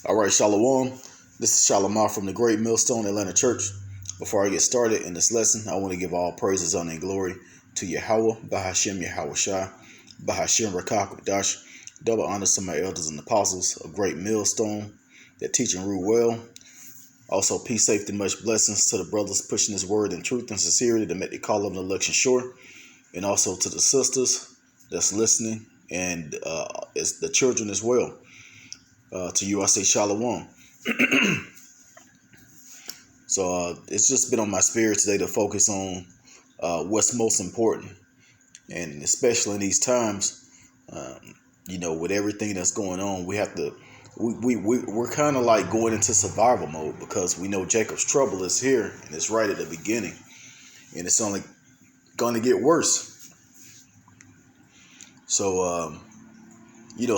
All right, Shalom. This is Shalimar from the Great Millstone Atlanta Church. Before I get started in this lesson, I want to give all praises, honor, and glory to Yahweh, Bahashem Yahweh Shai, Bahashem Rakak Dash. Double honors to my elders and apostles of Great Millstone that teach and rule well. Also, peace, safety, much blessings to the brothers pushing this word in truth and sincerity to make the call of an election sure. And also to the sisters that's listening and it's the children as well. To you, I say Shalom. So it's just been on my spirit today to focus on what's most important. And especially in these times, with everything that's going on, we have to, we're kind of like going into survival mode because we know Jacob's trouble is here and it's right at the beginning. And it's only going to get worse. So,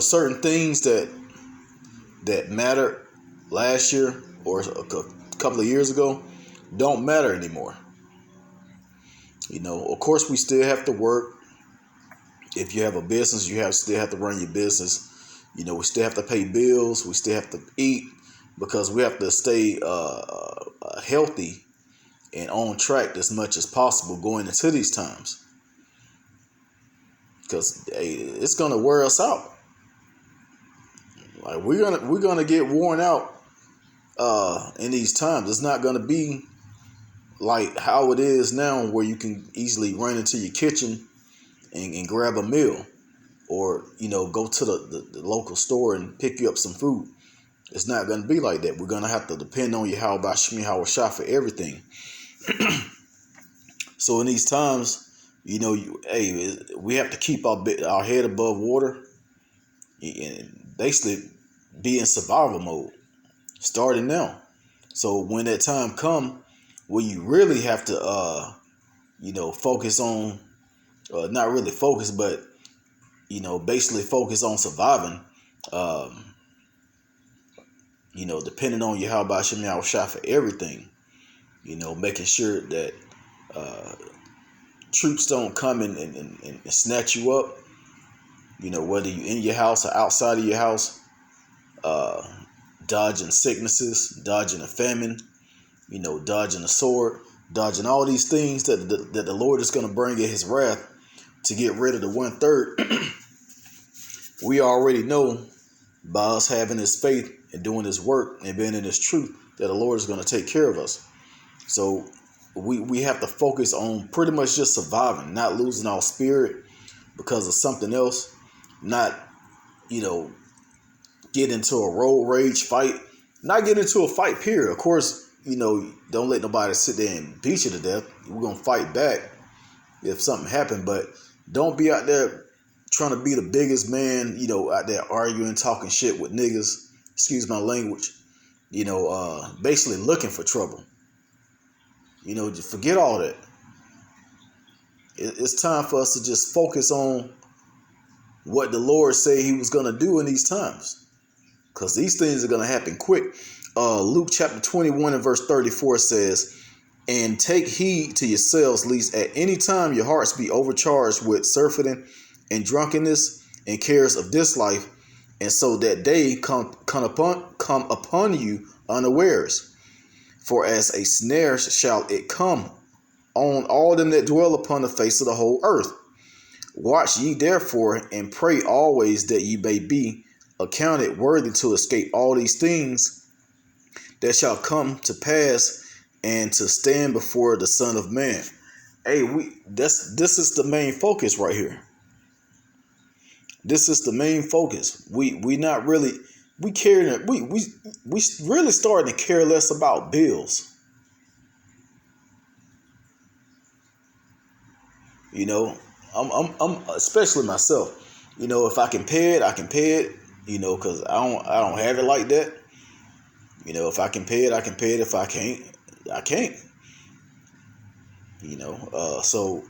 certain things that mattered last year or a couple of years ago don't matter anymore. Of course, we still have to work. If you have a business, you still have to run your business. We still have to pay bills. We still have to eat because we have to stay healthy and on track as much as possible going into these times. Because it's gonna wear us out. Like we're gonna get worn out in these times. It's not gonna be like how it is now, where you can easily run into your kitchen and grab a meal, or go to the local store and pick you up some food. It's not gonna be like that. We're gonna have to depend on Yahweh Shai Shai for everything. So in these times, we have to keep our head above water and basically be in survival mode starting now. So when that time come where you really have to focus on not really focus, but basically focus on surviving, depending on Yahweh Shai for everything, making sure that troops don't come and snatch you up, whether you're in your house or outside of your house, dodging sicknesses, dodging a famine, dodging a sword, dodging all these things that the Lord is going to bring in his wrath to get rid of the 1/3. We already know by us having his faith and doing his work and being in his truth that the Lord is going to take care of us. So we have to focus on pretty much just surviving, not losing our spirit because of something else, not, get into a road rage fight, not get into a fight, period. Of course, don't let nobody sit there and beat you to death. We're going to fight back if something happened, but don't be out there trying to be the biggest man, out there arguing, talking shit with niggas, excuse my language, basically looking for trouble. Just forget all that. It's time for us to just focus on what the Lord said he was going to do in these times. Because these things are going to happen quick. Luke chapter 21 and verse 34 says, "And take heed to yourselves, lest at any time your hearts be overcharged with surfeiting and drunkenness and cares of this life, and so that day come upon you unawares. For as a snare shall it come on all them that dwell upon the face of the whole earth. Watch ye therefore, and pray always that ye may be accounted worthy to escape all these things that shall come to pass, and to stand before the Son of Man." Hey, this is the main focus right here. This is the main focus. We really starting to care less about bills. I'm especially myself. If I can pay it, I can pay it. Because I don't have it like that. If I can pay it, I can pay it. If I can't, I can't. So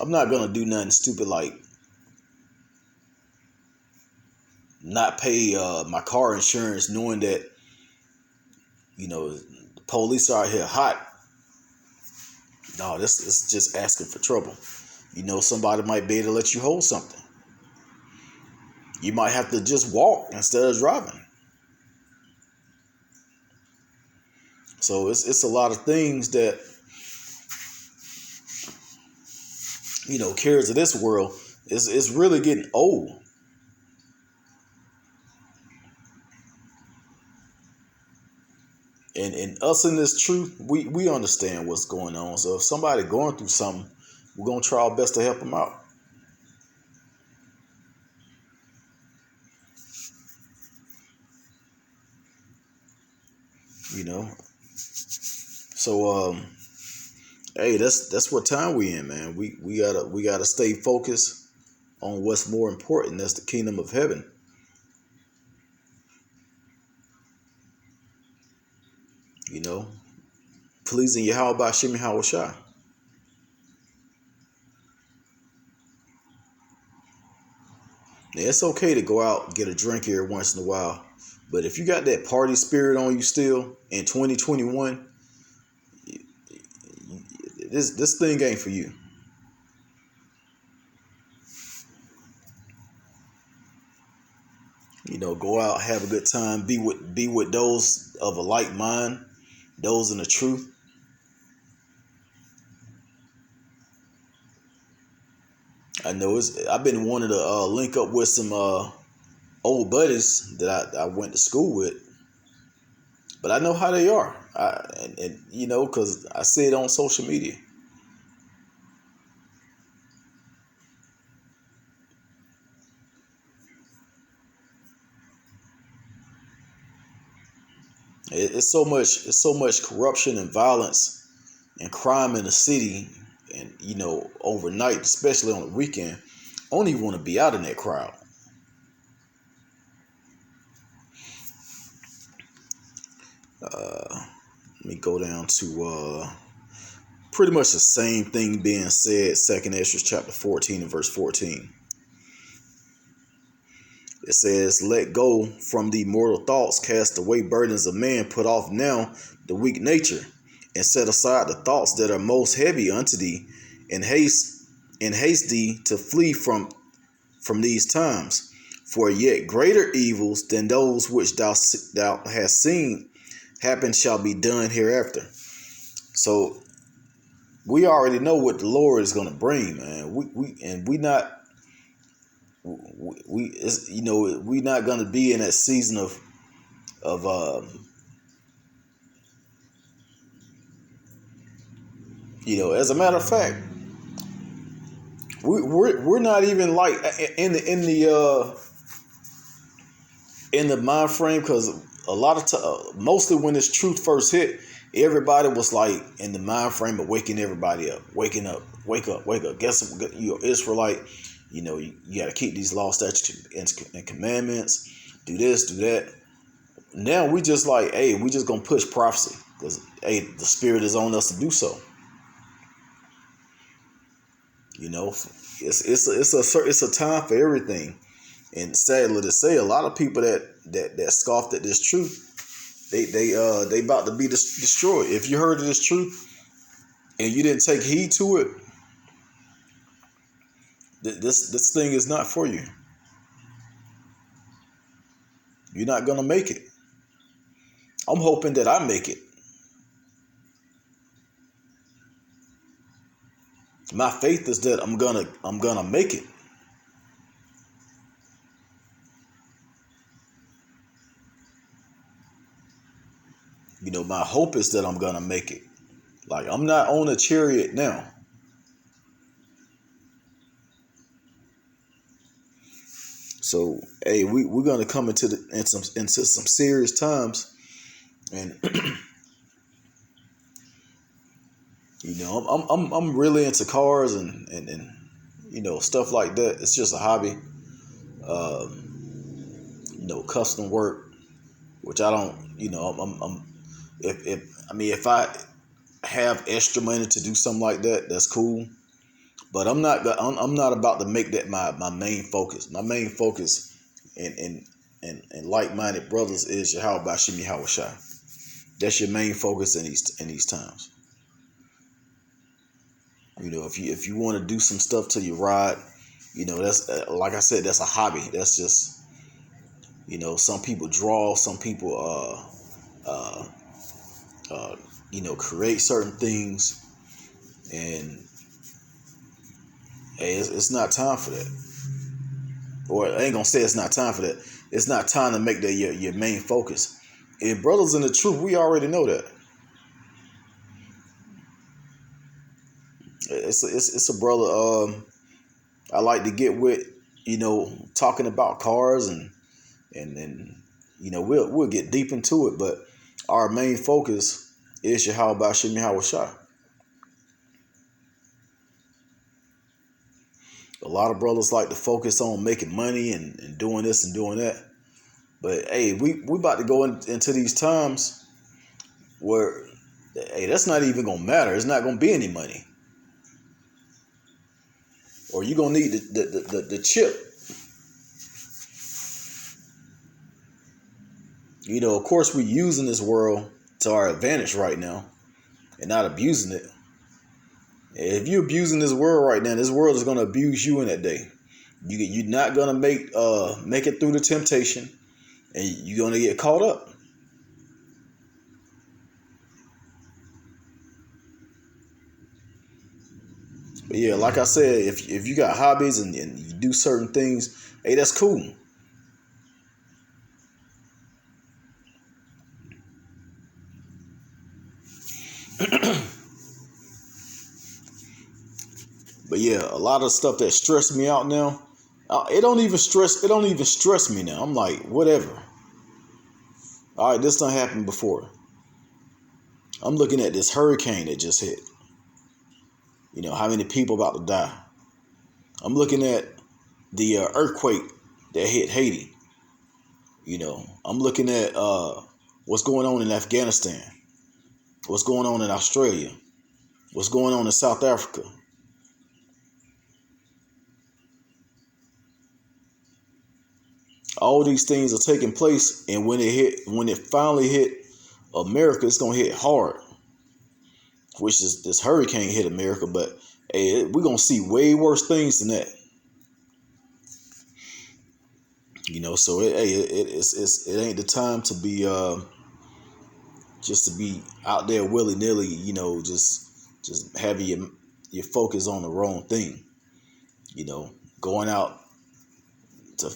I'm not gonna do nothing stupid like not pay my car insurance, knowing that the police are out here hot. No, this is just asking for trouble. Somebody might be able to let you hold something. You might have to just walk instead of driving. So it's a lot of things that, cares of this world is really getting old. And us in this truth, we understand what's going on. So if somebody going through something, we're gonna try our best to help them out. So hey, that's what time we in, man. We gotta stay focused on what's more important. That's the kingdom of heaven. Pleasing Yahweh by Shemi Hawashai. Now, it's okay to go out and get a drink here once in a while, but if you got that party spirit on you still in 2021, this thing ain't for you. Go out, have a good time, be with those of a like mind, those in the truth. I know I've been wanting to link up with some old buddies that I went to school with, but I know how they are. Because I see it on social media. It's so much corruption and violence and crime in the city, and overnight, especially on the weekend. I don't even want to be out in that crowd. Let me go down to pretty much the same thing being said. 2nd Esdras chapter 14 and verse 14. It says, "Let go from the mortal thoughts, cast away burdens of man, put off now the weak nature, and set aside the thoughts that are most heavy unto thee, and haste thee to flee from these times. For yet greater evils than those which thou hast seen happen shall be done hereafter." So we already know what the Lord is going to bring, man. We're not going to be in that season of as a matter of fact, we're not even like in the mind frame, because a lot of mostly when this truth first hit, everybody was like in the mind frame of waking everybody up, waking up, wake up. Guess you're Israelite. You got to keep these laws, statutes, and commandments. Do this, do that. Now we just like, hey, we just gonna push prophecy because hey, the Spirit is on us to do so. It's a time for everything, and sadly to say, a lot of people that scoffed at this truth, they about to be destroyed. If you heard of this truth and you didn't take heed to it, this thing is not for you. You're not gonna make it. I'm hoping that I make it. My faith is that I'm gonna make it. My hope is that I'm gonna make it. Like, I'm not on a chariot now. So hey, we're gonna come into some serious times, and I'm really into cars and stuff like that. It's just a hobby. Custom work, which I don't. If I have extra money to do something like that, that's cool. But I'm not about to make that my main focus. My main focus and like-minded brothers is Yahweh Bashim Yahushai. That's your main focus in these times. If you want to do some stuff to your ride, That's like I said, that's a hobby. That's just, some people draw, some people uh, create certain things, and hey, it's not time for that. Or I ain't gonna say it's not time for that. It's not time to make that your main focus. And brothers in the truth, we already know that. It's a brother I like to get with, talking about cars, and we'll get deep into it, but our main focus is Yahweh Bashim Yahweh Shai. A lot of brothers like to focus on making money and doing this and doing that. But hey, we about to go into these times where, hey, that's not even gonna matter. It's not gonna be any money. Or you're gonna need the chip. Of course we're using this world to our advantage right now and not abusing it. If you're abusing this world right now, this world is gonna abuse you in that day. You're not gonna make it through the temptation, and you're gonna get caught up. But yeah, like I said, if you got hobbies and you do certain things, hey, that's cool. But yeah, a lot of stuff that stressed me out now, it don't even stress me now. I'm like, whatever. All right, this done happened before. I'm looking at this hurricane that just hit. How many people about to die? I'm looking at the earthquake that hit Haiti. I'm looking at what's going on in Afghanistan, what's going on in Australia, what's going on in South Africa. All these things are taking place, and when it finally hit America, it's gonna hit hard. Which is this hurricane hit America, but hey, we're gonna see way worse things than that. So it ain't the time to be just to be out there willy nilly. Just having your focus on the wrong thing. Going out to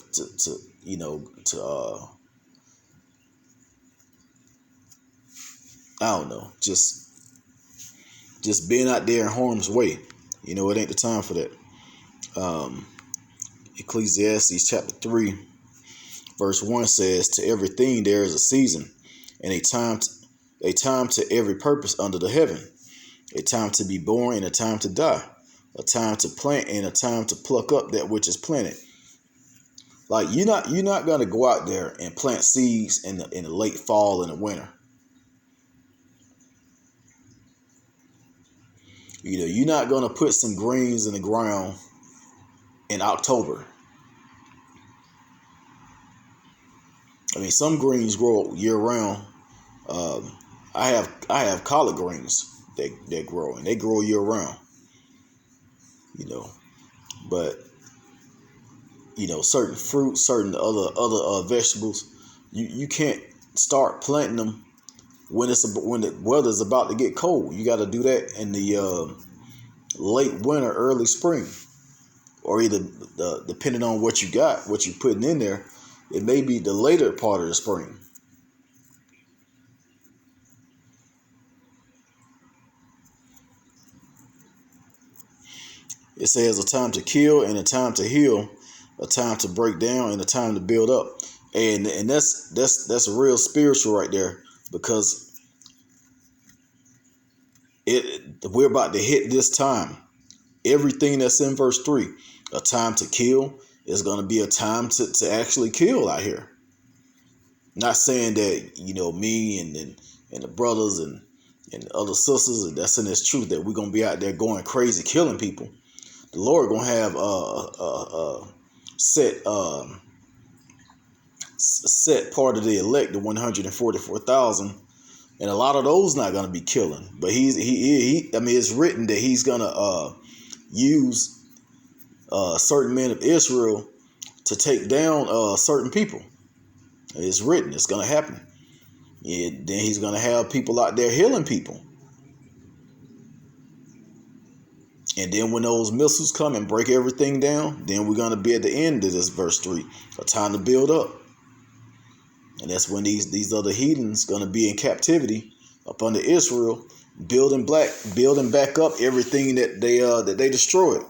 I don't know, just being out there in harm's way. It ain't the time for that. Ecclesiastes chapter 3, verse 1 says, "To everything there is a season, and a time to every purpose under the heaven, a time to be born and a time to die, a time to plant and a time to pluck up that which is planted." Like you're not gonna go out there and plant seeds in the late fall and the winter. You're not gonna put some greens in the ground in October. I mean, some greens grow year round. I have collard greens that grow, and they grow year round. But certain fruits, certain other vegetables, you can't start planting them when the weather's about to get cold. You got to do that in the late winter, early spring, or either depending on what you got, what you're putting in there, it may be the later part of the spring. It says a time to kill and a time to heal, a time to break down and a time to build up. And that's real spiritual right there, because we're about to hit this time. Everything that's in verse 3, a time to kill, is going to be a time to actually kill out here. Not saying that, me and the brothers and other sisters that's in this truth, that we're going to be out there going crazy killing people. The Lord going to have set part of the elect, the 144,000, and a lot of those not going to be killing. But he I mean, it's written that he's going to use certain men of Israel to take down certain people. It's written. It's going to happen. And then he's going to have people out there healing people. And then when those missiles come and break everything down, then we're going to be at the end of this verse 3. A time to build up. And that's when these other heathens going to be in captivity up under Israel, building back up everything that they destroyed.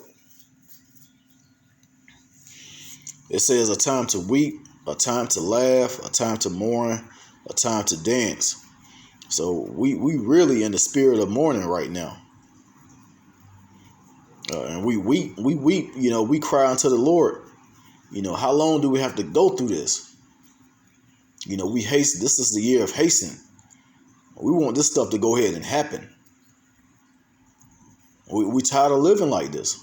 It says a time to weep, a time to laugh, a time to mourn, a time to dance. So we really in the spirit of mourning right now. And we weep, we cry unto the Lord. How long do we have to go through this? We hasten. This is the year of hasten. We want this stuff to go ahead and happen. We tired of living like this.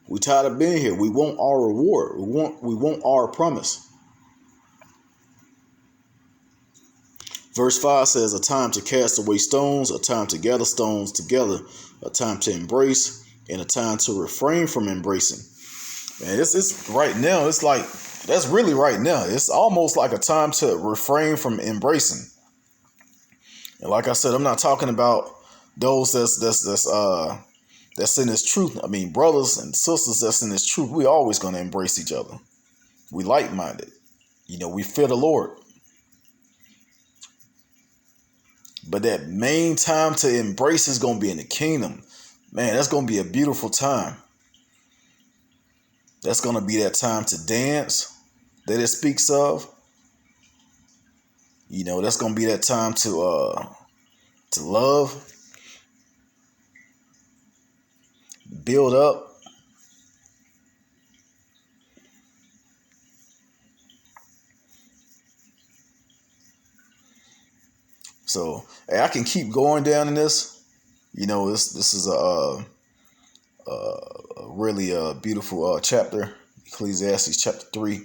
We tired of being here. We want our reward. We want our promise. Verse 5 says, a time to cast away stones, a time to gather stones together, a time to embrace, and a time to refrain from embracing. Man, it's right now. It's like, that's really right now. It's almost like a time to refrain from embracing. And like I said, I'm not talking about those that's in this truth. I mean, brothers and sisters that's in this truth. We always going to embrace each other. We like-minded. We fear the Lord. But that main time to embrace is going to be in the kingdom. Man, that's going to be a beautiful time. That's going to be that time to dance that it speaks of. That's going to be that time to love, build up. So, hey, I can keep going down in this. This is a really beautiful chapter, Ecclesiastes chapter 3,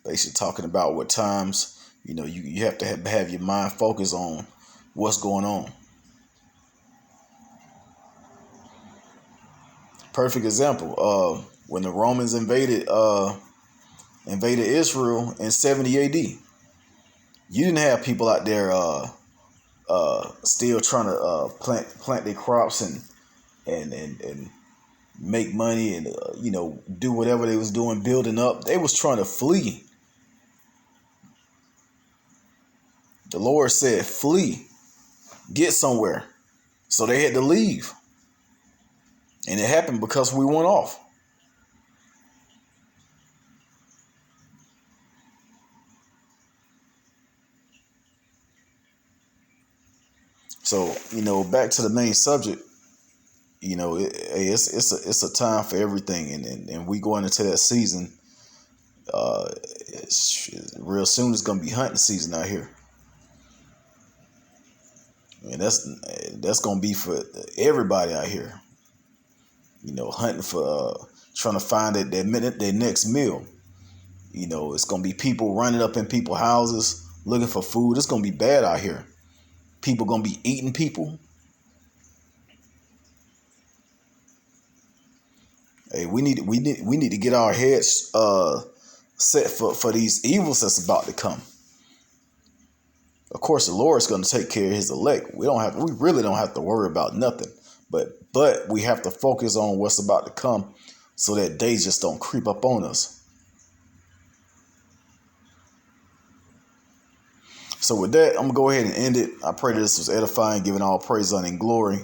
basically talking about what times, you have to have your mind focused on what's going on. Perfect example, when the Romans invaded Israel in 70 AD, you didn't have people out there still trying to plant their crops and make money and do whatever they was doing, building up. They was trying to flee. The Lord said, flee, get somewhere. So they had to leave. And it happened because we went off. So, back to the main subject, it's a time for everything. And we going into that season, real soon it's going to be hunting season out here. And that's going to be for everybody out here, hunting for, trying to find their next meal. It's going to be people running up in people's houses, looking for food. It's going to be bad out here. People going to be eating people. Hey, we need to get our heads set for these evils that's about to come. Of course, the Lord's going to take care of his elect. We really don't have to worry about nothing. But we have to focus on what's about to come so that they just don't creep up on us. So with that, I'm going to go ahead and end it. I pray that this was edifying, giving all praise, honor, and glory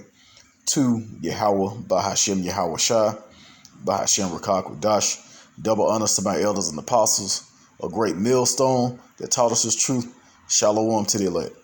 to Yahweh, Bahashem Yahweh Shai, Bahashem Rakak Wadash. Double honors to my elders and apostles, a great millstone that taught us his truth. Shalom to the elect.